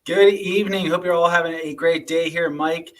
Good evening. Hope you're all having a great day here, Mike,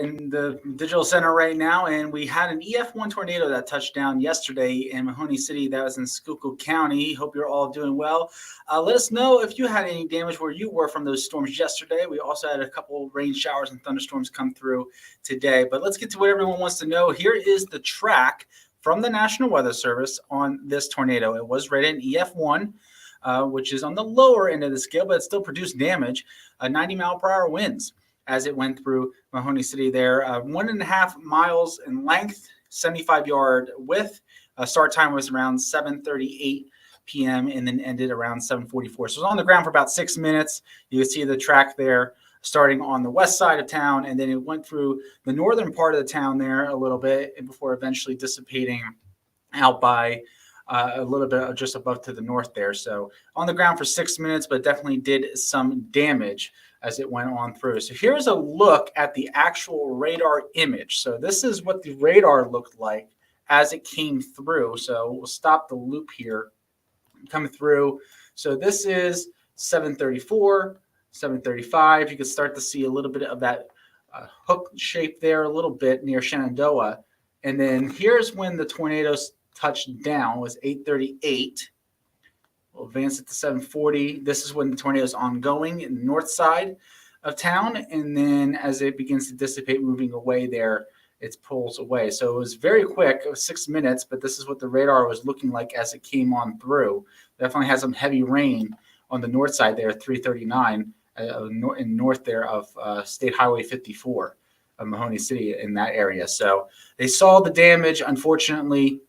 in the digital center right now. And we had an EF1 tornado that touched down yesterday in Mahanoy City. That was in Schuylkill County. Hope you're all doing well. Let us know if you had any damage where you were from those storms yesterday. We also had a couple rain showers and thunderstorms come through today. But let's get to what everyone wants to know. Here is the track from the National Weather Service on this tornado. It was rated an EF1. Which is on the lower end of the scale, but it still produced damage. 90-mile-per-hour winds as it went through Mahanoy City there. 1.5 miles in length, 75-yard width. Start time was around 7:38 p.m. and then ended around 7:44. So it was on the ground for about 6 minutes. You can see the track there starting on the west side of town, and then it went through the northern part of the town there a little bit before eventually dissipating out by a little bit just above to the north there. So on the ground for 6 minutes, but definitely did some damage as it went on through. So here's a look at the actual radar image. So this is what the radar looked like as it came through. So we'll stop the loop here, come through. So this is 7:34, 7:35. You can start to see a little bit of that hook shape there, a little bit near Shenandoah. And then here's when the tornadoes touched down, was 8:38. We'll advance it to 7:40. This is when the tornado is ongoing in the north side of town. And then as it begins to dissipate, moving away there, it pulls away. So it was very quick. It was 6 minutes, but this is what the radar was looking like as it came on through. Definitely has some heavy rain on the north side there, 339 in north there of State Highway 54 of Mahanoy City in that area. So they saw the damage, unfortunately,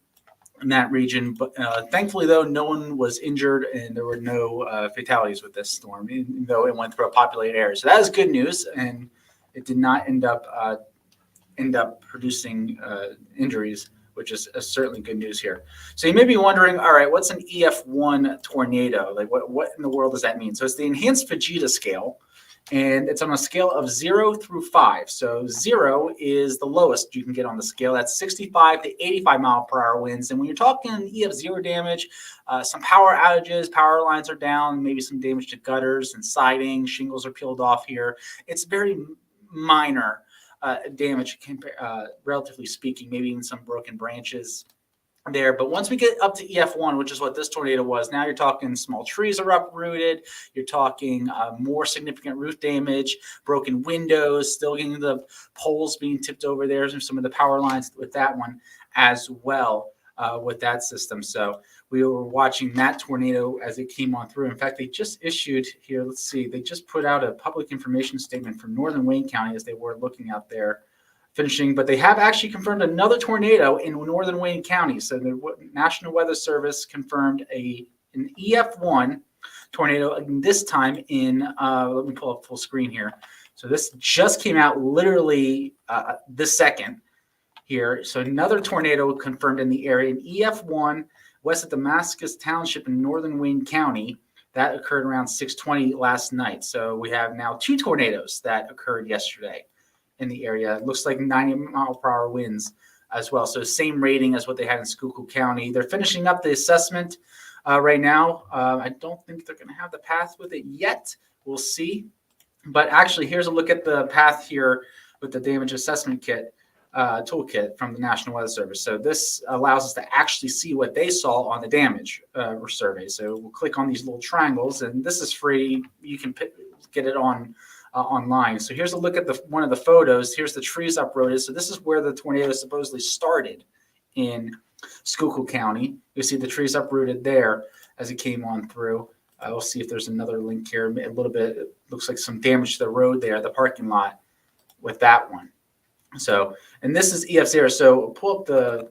in that region. But thankfully, though, no one was injured and there were no fatalities with this storm, even though it went through a populated area. So that is good news, and it did not end up producing injuries, which is certainly good news here. So you may be wondering, all right, what's an EF1 tornado? Like, what in the world does that mean? So it's the enhanced Fujita scale, and it's on a scale of 0 through 5. So 0 is the lowest you can get on the scale. That's 65 to 85-mile-per-hour winds. And when you're talking EF0 damage, some power outages, power lines are down, maybe some damage to gutters and siding, shingles are peeled off here. It's very minor damage, relatively speaking, maybe even some broken branches there. But once we get up to EF1, which is what this tornado was, now you're talking small trees are uprooted. You're talking more significant roof damage, broken windows, still getting the poles being tipped over there, and some of the power lines with that one as well with that system. So we were watching that tornado as it came on through. In fact, they just issued here, let's see, they just put out a public information statement from Northern Wayne County as they were looking out there finishing, but they have actually confirmed another tornado in Northern Wayne County. So the National Weather Service confirmed an EF1 tornado, this time in, let me pull up full screen here. So this just came out literally this second here. So another tornado confirmed in the area, an EF1 west of Damascus Township in Northern Wayne County. That occurred around 6:20 last night. So we have now 2 tornadoes that occurred yesterday in the area. It looks like 90-mile-per-hour winds as well. So same rating as what they had in Schuylkill County. They're finishing up the assessment right now. I don't think they're going to have the path with it yet. We'll see. But actually, here's a look at the path here with the damage assessment kit toolkit from the National Weather Service. So this allows us to actually see what they saw on the damage survey. So we'll click on these little triangles, and this is free. You can get it on online. So here's a look at one of the photos. Here's the trees uprooted. So this is where the tornado supposedly started in Schuylkill County. You see the trees uprooted there as it came on through. We'll see if there's another link here. A little bit, it looks like some damage to the road there, the parking lot with that one. So, and this is EF0. So pull up the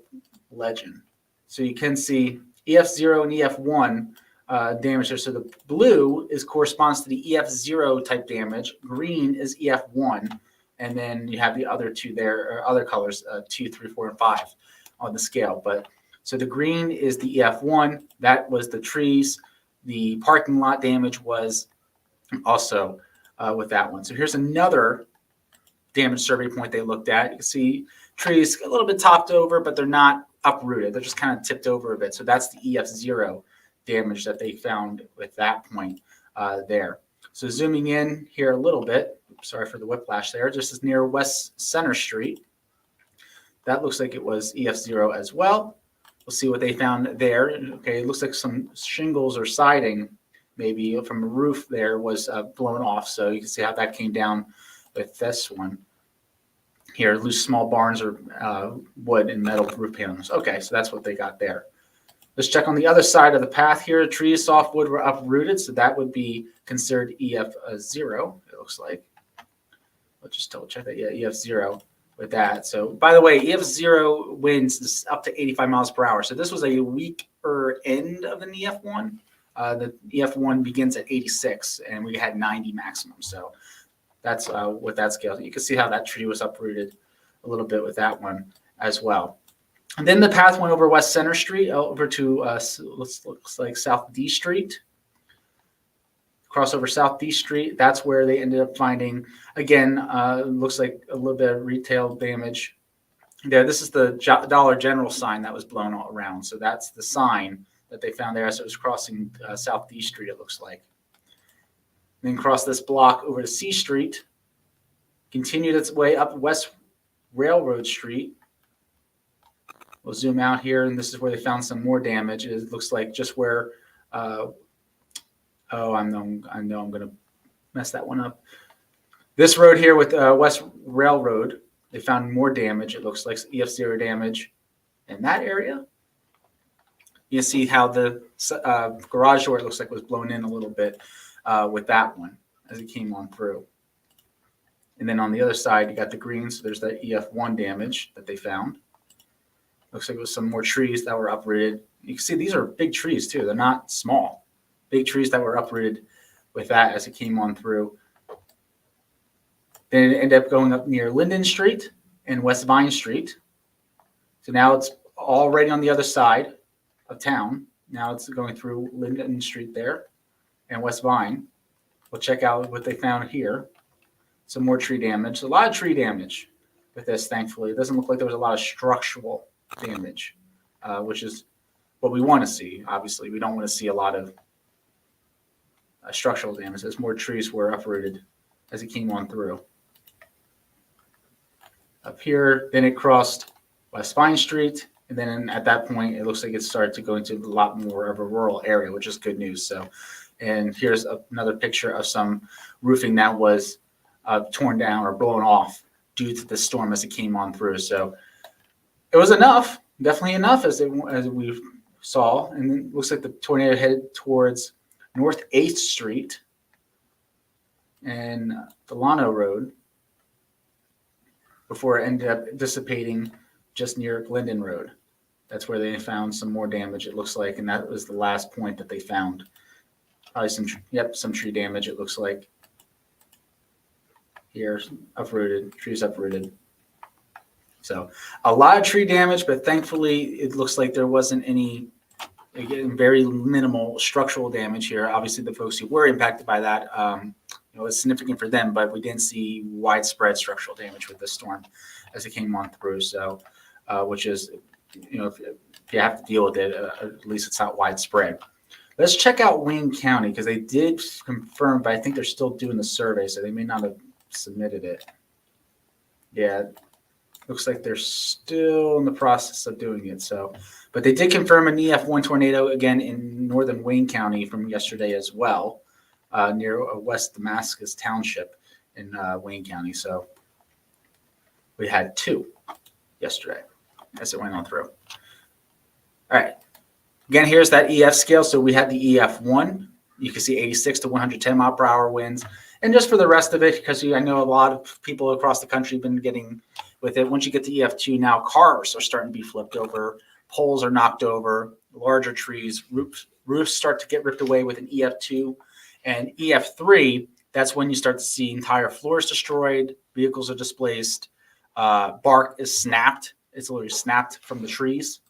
legend. So you can see EF0 and EF1 damage there. So the blue corresponds to the EF0 type damage. Green is EF1. And then you have the other two there, or other colors, 2, 3, 4, and 5 on the scale. But so the green is the EF1. That was the trees. The parking lot damage was also with that one. So here's another damage survey point they looked at. You can see trees a little bit topped over, but they're not uprooted. They're just kind of tipped over a bit. So that's the EF0 damage that they found with that point there. So zooming in here a little bit, sorry for the whiplash there, just as near West Center Street. That looks like it was EF0 as well. We'll see what they found there. Okay, it looks like some shingles or siding, maybe from a roof there, was blown off. So you can see how that came down with this one. Here, loose small barns or wood and metal roof panels. Okay, so that's what they got there. Let's check on the other side of the path here. Trees, softwood were uprooted, so that would be considered EF0, it looks like. Let's just double check that. Yeah, EF0 with that. So, by the way, EF0 winds is up to 85 miles per hour. So this was a weaker end of an EF1. The EF1 begins at 86, and we had 90 maximum. So that's with that scale. You can see how that tree was uprooted a little bit with that one as well. And then the path went over West Center Street, over to looks like South D Street. Cross over South D Street. That's where they ended up finding, again, looks like a little bit of retail damage there. This is the Dollar General sign that was blown all around. So that's the sign that they found there as it was crossing South D Street, it looks like. Then cross this block over to C Street, continued its way up West Railroad Street. We'll zoom out here, and this is where they found some more damage. It looks like just where, I know I'm going to mess that one up. This road here with West Railroad, they found more damage. It looks like EF0 damage in that area. You can see how the garage door, it looks like, was blown in a little bit with that one as it came on through. And then on the other side, you got the green, so there's that EF1 damage that they found. Looks like it was some more trees that were uprooted. You can see these are big trees too. They're not small. Big trees that were uprooted with that as it came on through. Then it ended up going up near Linden Street and West Vine Street. So now it's already on the other side of town. Now it's going through Linden Street there and West Vine. We'll check out what they found here. Some more tree damage. A lot of tree damage with this, thankfully. It doesn't look like there was a lot of structural damage, which is what we want to see. Obviously, we don't want to see a lot of structural damage as more trees were uprooted as it came on through. Up here, then it crossed West Vine Street, and then at that point, it looks like it started to go into a lot more of a rural area, which is good news. So, and here's another picture of some roofing that was torn down or blown off due to the storm as it came on through. So it was enough, definitely enough as we saw. And it looks like the tornado headed towards North 8th Street and Delano Road before it ended up dissipating just near Glendon Road. That's where they found some more damage, it looks like, and that was the last point that they found. Probably some tree damage, it looks like. Here, uprooted, trees uprooted. So a lot of tree damage, but thankfully it looks like there wasn't any, again, very minimal structural damage here. Obviously, the folks who were impacted by that, it's significant for them, but we didn't see widespread structural damage with this storm as it came on through. So, which is, if you have to deal with it, at least it's not widespread. Let's check out Wayne County because they did confirm, but I think they're still doing the survey, so they may not have submitted it. Yeah. Looks like they're still in the process of doing it. So, but they did confirm an EF1 tornado again in northern Wayne County from yesterday as well, near West Damascus Township in Wayne County. So we had 2 yesterday as it went on through. All right. Again, here's that EF scale. So we had the EF1. You can see 86 to 110 mile per hour winds. And just for the rest of it, because I know a lot of people across the country have been getting with it. Once you get to EF2, now cars are starting to be flipped over, poles are knocked over, larger trees, roofs start to get ripped away with an EF2. And EF3, that's when you start to see entire floors destroyed, vehicles are displaced, bark is snapped. It's literally snapped from the trees.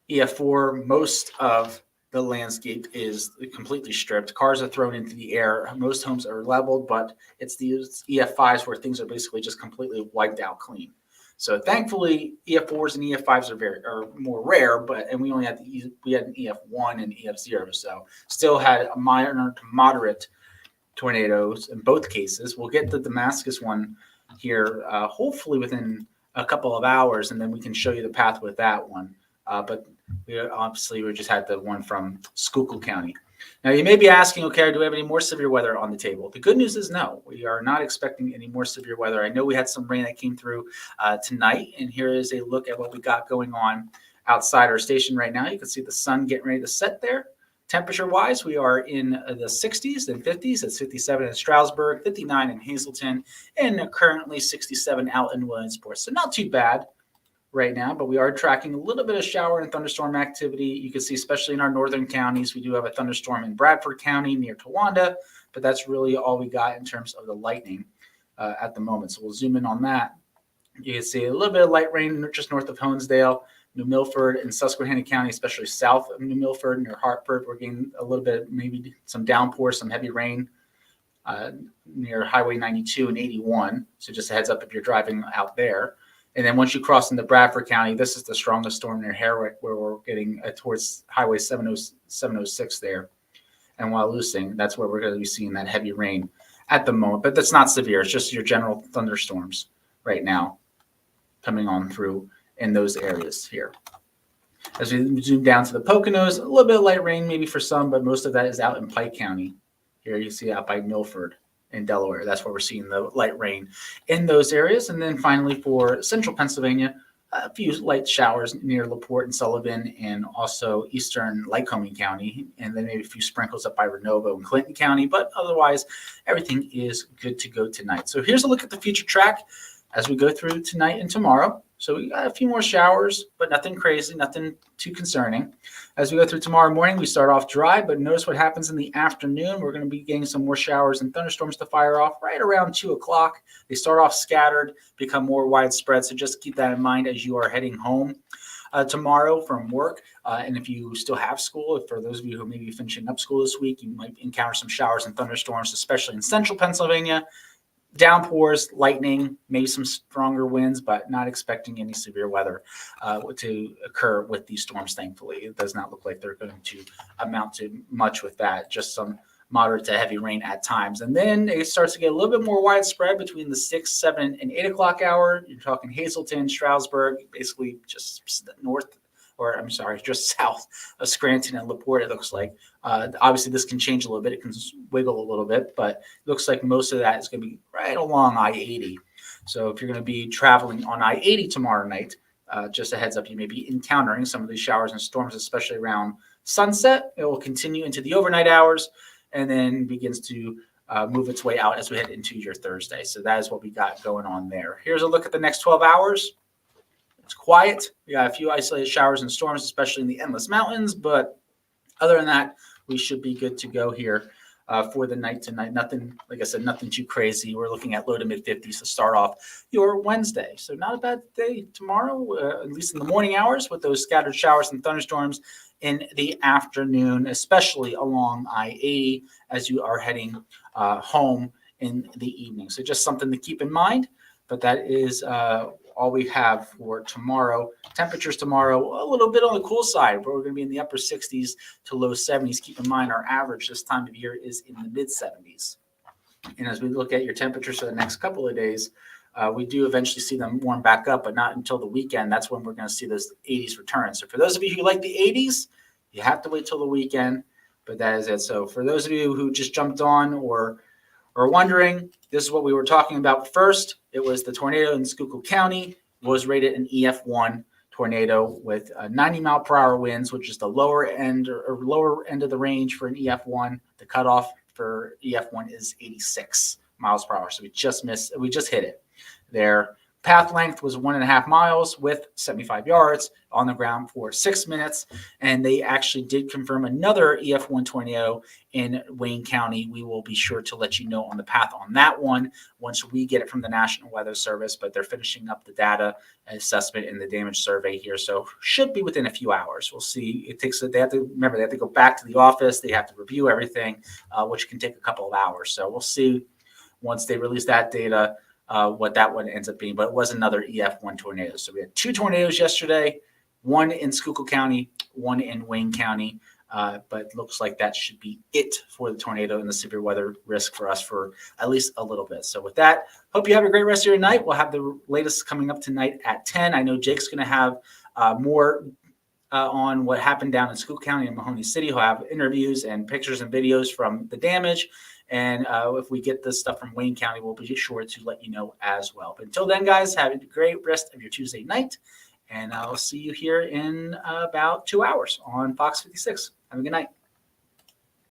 EF4, most of the landscape is completely stripped. Cars are thrown into the air. Most homes are leveled, but it's these EF5s where things are basically just completely wiped out clean. So thankfully, EF4s and EF5s are more rare, and we only had an EF1 and EF0, so still had a minor to moderate tornadoes in both cases. We'll get the Damascus one here, hopefully within a couple of hours, and then we can show you the path with that one. But we just had the one from Schuylkill County. Now, you may be asking, okay, do we have any more severe weather on the table? The good news is no. We are not expecting any more severe weather. I know we had some rain that came through tonight, and here is a look at what we got going on outside our station right now. You can see the sun getting ready to set there. Temperature-wise, we are in the 60s and 50s. It's 57 in Stroudsburg, 59 in Hazleton, and currently 67 out in Williamsport. So not too bad right now, but we are tracking a little bit of shower and thunderstorm activity. You can see, especially in our northern counties, we do have a thunderstorm in Bradford County near Towanda, but that's really all we got in terms of the lightning at the moment. So we'll zoom in on that. You can see a little bit of light rain just north of Honesdale, New Milford, and Susquehanna County, especially south of New Milford near Hartford. We're getting a little bit, maybe some downpour, some heavy rain near Highway 92 and 81. So just a heads up if you're driving out there. And then once you cross into Bradford County, this is the strongest storm near Herrick, where we're getting towards Highway 706 there. And while loosing, that's where we're going to be seeing that heavy rain at the moment. But that's not severe. It's just your general thunderstorms right now coming on through in those areas here. As we zoom down to the Poconos, a little bit of light rain maybe for some, but most of that is out in Pike County. Here you see out by Milford in Delaware. That's where we're seeing the light rain in those areas. And then finally for central Pennsylvania, a few light showers near LaPorte and Sullivan, and also eastern Lycoming County, and then maybe a few sprinkles up by Renovo and Clinton County. But otherwise, everything is good to go tonight. So here's a look at the future track as we go through tonight and tomorrow. So we got a few more showers, but nothing crazy, nothing too concerning. As we go through tomorrow morning, we start off dry, but notice what happens in the afternoon. We're going to be getting some more showers and thunderstorms to fire off right around 2 o'clock. They start off scattered, become more widespread. So just keep that in mind as you are heading home tomorrow from work. And if you still have school, for those of you who may be finishing up school this week, you might encounter some showers and thunderstorms, especially in central Pennsylvania. Downpours, lightning, maybe some stronger winds, but not expecting any severe weather to occur with these storms, thankfully. It does not look like they're going to amount to much with that, just some moderate to heavy rain at times. And then it starts to get a little bit more widespread between the 6, 7, and 8 o'clock hour. You're talking Hazleton, Stroudsburg, basically just just south of Scranton and LaPorte, it looks like. Obviously, this can change a little bit. It can wiggle a little bit, but it looks like most of that is going to be right along I-80. So if you're going to be traveling on I-80 tomorrow night, just a heads up, you may be encountering some of these showers and storms, especially around sunset. It will continue into the overnight hours and then begins to move its way out as we head into your Thursday. So that is what we got going on there. Here's a look at the next 12 hours. It's quiet. We got a few isolated showers and storms, especially in the Endless Mountains. But other than that, we should be good to go here for the night tonight. Nothing, like I said, nothing too crazy. We're looking at low to mid 50s to start off your Wednesday. So not a bad day tomorrow, at least in the morning hours, with those scattered showers and thunderstorms in the afternoon, especially along I-80 as you are heading home in the evening. So just something to keep in mind. But that is all we have for tomorrow. Temperatures tomorrow, a little bit on the cool side, but we're going to be in the upper 60s to low 70s. Keep in mind, our average this time of year is in the mid 70s. And as we look at your temperatures for the next couple of days, we do eventually see them warm back up, but not until the weekend. That's when we're going to see those 80s return. So for those of you who like the 80s, you have to wait till the weekend, but that is it. So for those of you who just jumped on or wondering, this is what we were talking about first. It was the tornado in Schuylkill County, was rated an EF1 tornado with 90-mile-per-hour winds, which is the lower end of the range for an EF1. The cutoff for EF1 is 86 miles per hour. So we just hit it. Their path length was 1.5 miles with 75 yards on the ground for 6 minutes. And they actually did confirm another EF1 tornado in Wayne County. We will be sure to let you know on the path on that one once we get it from the National Weather Service, but they're finishing up the data assessment and the damage survey here. So should be within a few hours. We'll see. They have to go back to the office. They have to review everything, which can take a couple of hours. So we'll see once they release that data what that one ends up being, but it was another EF1 tornado. So we had 2 tornadoes yesterday, one in Schuylkill County, one in Wayne County. But looks like that should be it for the tornado and the severe weather risk for us for at least a little bit. So with that, hope you have a great rest of your night. We'll have the latest coming up tonight at 10. I know Jake's going to have more on what happened down in Schuylkill County and Mahanoy City. He'll have interviews and pictures and videos from the damage. And if we get this stuff from Wayne County, we'll be sure to let you know as well. But until then, guys, have a great rest of your Tuesday night. And I'll see you here in about 2 hours on Fox 56. Have a good night.